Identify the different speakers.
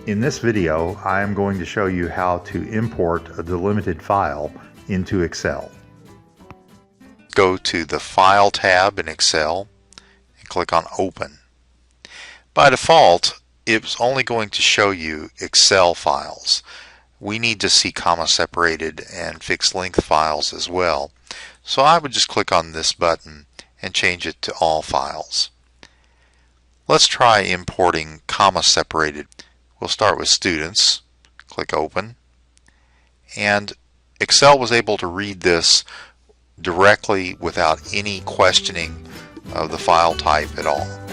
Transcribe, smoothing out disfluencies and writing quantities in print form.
Speaker 1: In this video, I am going to show you how to import a delimited file into Excel.
Speaker 2: Go to the File tab in Excel and click on Open. By default, it's only going to show you Excel files. We need to see comma separated and fixed length files as well. So I would just click on this button and change it to all files. Let's try importing comma separated. We'll start with students, click open, and Excel was able to read this directly without any questioning of the file type at all.